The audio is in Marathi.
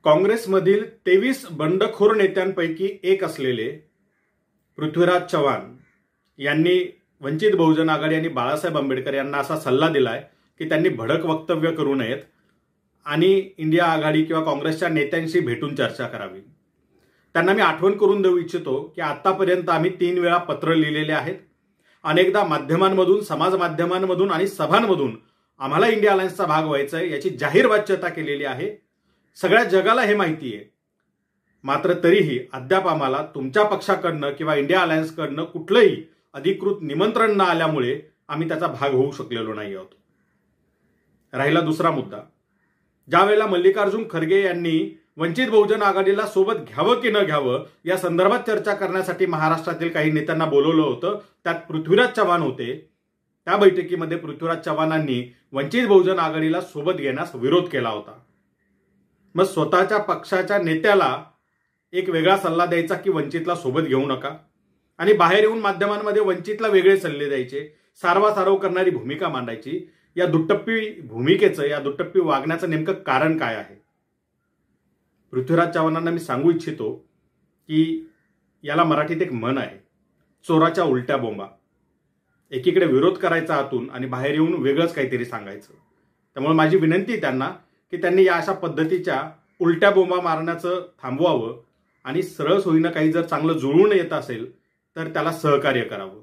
काँग्रेसमधील 23 बंडखोर नेत्यांपैकी एक असलेले पृथ्वीराज चव्हाण यांनी वंचित बहुजन आघाडी आणि बाळासाहेब आंबेडकर यांना असा सल्ला दिलाय की त्यांनी भडक वक्तव्य करू नयेत आणि इंडिया आघाडी किंवा काँग्रेसच्या नेत्यांशी भेटून चर्चा करावी। त्यांना मी आठवण करून देऊ इच्छितो की आतापर्यंत आम्ही 3 वेळा पत्र लिहिलेले आहेत। अनेकदा माध्यमांमधून, समाज माध्यमांमधून आणि सभांमधून आम्हाला इंडिया अलायन्सचा भाग व्हायचा आहे याची जाहीर वाच्यता केलेली आहे। सगळ्या जगाला हे माहिती आहे। मात्र तरीही अद्याप आम्हाला तुमच्या पक्षाकडनं किंवा इंडिया अलायन्सकडनं कुठलंही अधिकृत निमंत्रण न आल्यामुळे आम्ही त्याचा भाग होऊ शकलेलो नाही आहोत। राहिला दुसरा मुद्दा, ज्या वेळेला मल्लिकार्जुन खरगे यांनी वंचित बहुजन आघाडीला सोबत घ्यावं की न घ्यावं या संदर्भात चर्चा करण्यासाठी महाराष्ट्रातील काही नेत्यांना बोलवलं होतं, त्यात पृथ्वीराज चव्हाण होते। त्या बैठकीमध्ये पृथ्वीराज चव्हाणांनी वंचित बहुजन आघाडीला सोबत घेण्यास विरोध केला होता। मग स्वतःच्या पक्षाच्या नेत्याला एक वेगळा सल्ला द्यायचा की वंचितला सोबत घेऊ नका आणि बाहेर येऊन माध्यमांमध्ये वंचितला वेगळे सल्ले द्यायचे, सारवासारव करणारी भूमिका मांडायची। या दुट्टप्पी भूमिकेचं, या दुट्टप्पी वागण्याचं नेमकं कारण काय आहे? पृथ्वीराज चव्हाणांना मी सांगू इच्छितो की याला मराठीत एक म्हण आहे, चोराच्या उलट्या बोंबा। एकीकडे विरोध करायचा आतून आणि बाहेर येऊन वेगळंच काहीतरी सांगायचं। त्यामुळे माझी विनंती त्यांना की त्यांनी या अशा पद्धतीच्या उलट्या बोंबा मारण्याचं थांबवावं आणि सरळ सोयीनं काही जर चांगलं जुळून येत असेल तर त्याला सहकार्य करावं।